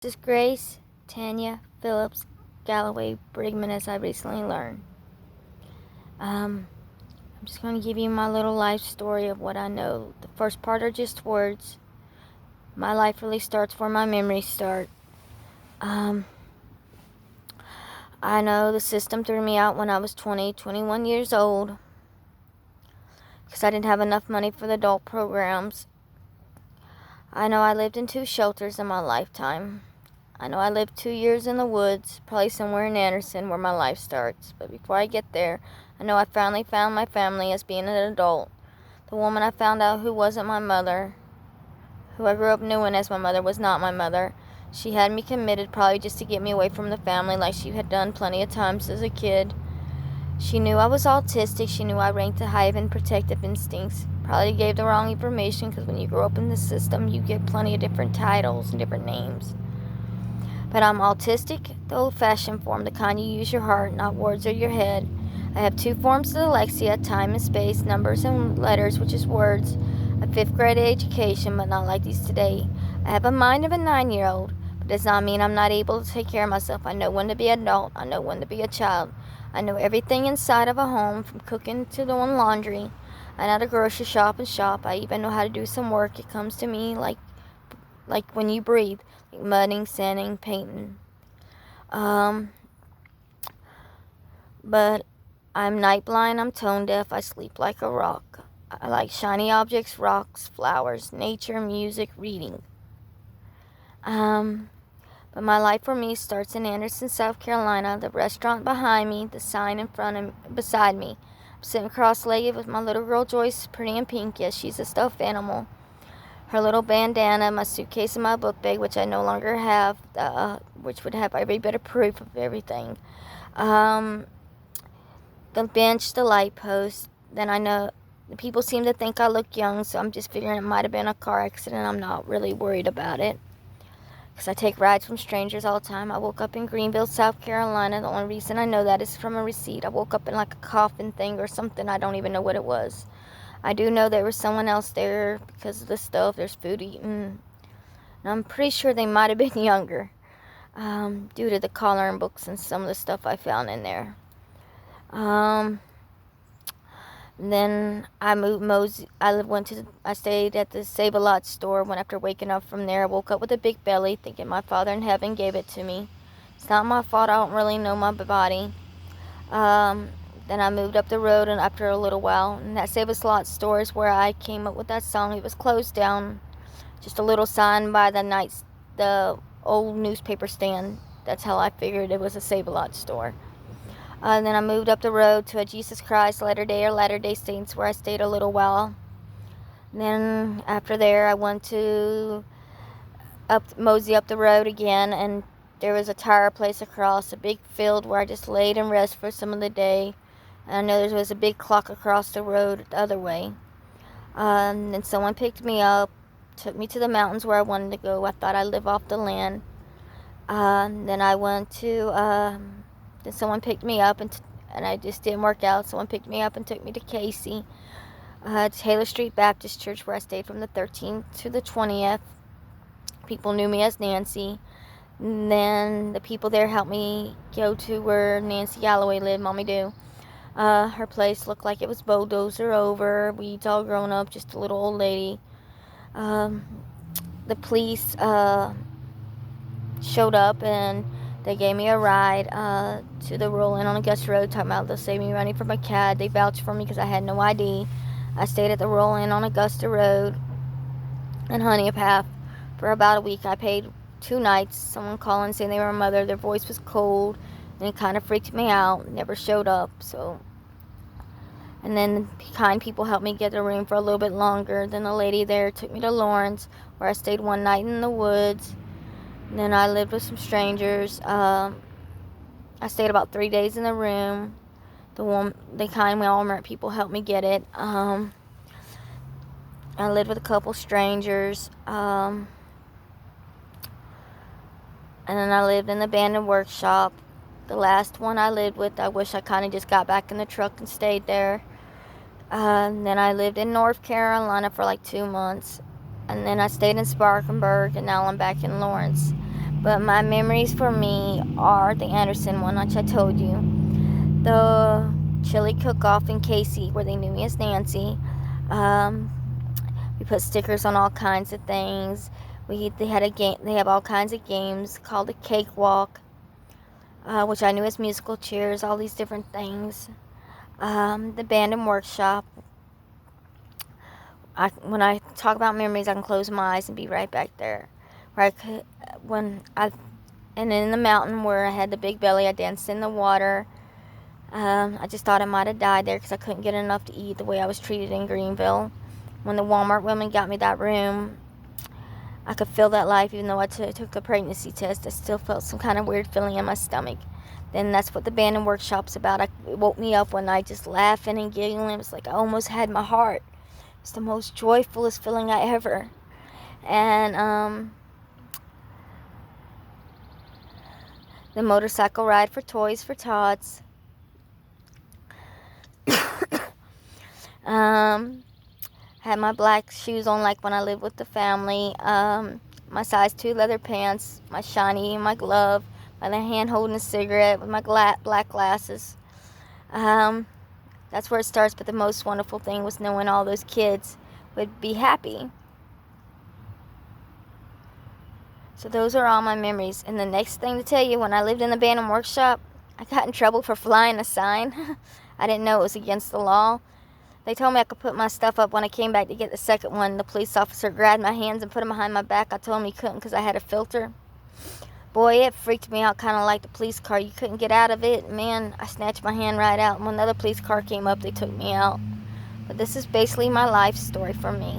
This is Grace Tanya Phillips Galloway Brigman, as I recently learned. I'm just going to give you my little life story of what I know. The first part are just words. My life really starts where my memories start. I know the system threw me out when I was 21 years old because I didn't have enough money for the adult programs. I know I lived in 2 shelters in my lifetime. I know I lived 2 years in the woods, probably somewhere in Anderson where my life starts. But before I get there, I know I finally found my family as being an adult. The woman I found out who wasn't my mother, who I grew up knowing as my mother, was not my mother. She had me committed probably just to get me away from the family like she had done plenty of times as a kid. She knew I was autistic. She knew I ranked high in protective instincts. Probably gave the wrong information because when you grow up in the system, you get plenty of different titles and different names. But I'm autistic, the old-fashioned form, the kind you use your heart, not words or your head. I have 2 forms of dyslexia, time and space, numbers and letters, which is words, a 5th grade education, but not like these today. I have a mind of a 9-year-old, but does not mean I'm not able to take care of myself. I know when to be an adult. I know when to be a child. I know everything inside of a home, from cooking to doing laundry. I know how to grocery shop and shop. I even know how to do some work. It comes to me like when you breathe, like mudding, sanding, painting. But I'm night blind, I'm tone deaf, I sleep like a rock. I like shiny objects, rocks, flowers, nature, music, reading. But my life for me starts in Anderson, South Carolina. The restaurant behind me, the sign in front of beside me. I'm sitting cross-legged with my little girl Joyce, pretty and pink. Yes, she's a stuffed animal. Her little bandana, my suitcase, and my book bag, which I no longer have, which would have every bit of proof of everything. The bench, the light post. Then I know people seem to think I look young, so I'm just figuring it might have been a car accident. I'm not really worried about it because I take rides from strangers all the time. I woke up in Greenville, South Carolina. The only reason I know that is from a receipt. I woke up in like a coffin thing or something. I don't even know what it was. I do know there was someone else there because of the stuff. There's food eaten. And I'm pretty sure they might have been younger due to the coloring books and some of the stuff I found in there. Then I moved I stayed at the Save-A-Lot store. When after waking up from there, I woke up with a big belly, thinking my Father in heaven gave it to me. It's not my fault. I don't really know my body. Then I moved up the road, and after a little while, and that Save-A-Lot store is where I came up with that song. It was closed down. Just a little sign by the old newspaper stand. That's how I figured it was a Save-A-Lot store. Then I moved up the road to a Jesus Christ Latter-day or Latter-day Saints where I stayed a little while. Then after there, I went to mosey up the road again, and there was a tire place across a big field where I just laid and rest for some of the day. And I know there was a big clock across the road the other way. Then someone picked me up, took me to the mountains where I wanted to go. I thought I'd live off the land. Then I went to, then someone picked me up, and I just didn't work out. Someone picked me up and took me to Casey, Taylor Street Baptist Church, where I stayed from the 13th to the 20th. People knew me as Nancy. And then the people there helped me go to where Nancy Galloway lived, Mommy Do. Her place looked like it was bulldozer over, weeds all grown up, just a little old lady. The police showed up, and they gave me a ride to the Roll Inn on Augusta Road, talking about they'll save me money from a cab. They vouched for me because I had no ID. I stayed at the Roll Inn on Augusta Road in Honeypath for about a week. I paid 2 nights. Someone calling saying they were a mother. Their voice was cold, and it kind of freaked me out. Never showed up. And then kind people helped me get a room for a little bit longer. Then the lady there took me to Lawrence, where I stayed one night in the woods. And then I lived with some strangers. I stayed about 3 days in the room. The kind Walmart people helped me get it. I lived with a couple strangers. And then I lived in the abandoned workshop. The last one I lived with, I wish I kind of just got back in the truck and stayed there. And then I lived in North Carolina for like 2 months. And then I stayed in Spartanburg, and now I'm back in Lawrence. But my memories for me are the Anderson one, which I told you. The chili cook-off in Casey, where they knew me as Nancy. We put stickers on all kinds of things. They had a game. They have all kinds of games called a cakewalk, which I knew as musical chairs. All these different things. The band and workshop. When I talk about memories, I can close my eyes and be right back there. And in the mountain where I had the big belly, I danced in the water. I just thought I might have died there because I couldn't get enough to eat the way I was treated in Greenville. When the Walmart women got me that room, I could feel that life. Even though I took the pregnancy test, I still felt some kind of weird feeling in my stomach. Then that's what the band and workshop's about. It woke me up one night just laughing and giggling. It was like I almost had my heart. It's the most joyfulest feeling I ever. And the motorcycle ride for Toys for Tots. Had my black shoes on like when I lived with the family. My size 2 leather pants, my shiny, my glove, my hand holding a cigarette with my black glasses. That's where it starts, but the most wonderful thing was knowing all those kids would be happy. So those are all my memories. And the next thing to tell you, when I lived in the band and workshop, I got in trouble for flying a sign. I didn't know it was against the law. They told me I could put my stuff up when I came back to get the second one. The police officer grabbed my hands and put them behind my back. I told him he couldn't because I had a filter. Boy, it freaked me out, kind of like the police car. You couldn't get out of it. Man, I snatched my hand right out. And when another police car came up, they took me out. But this is basically my life story for me.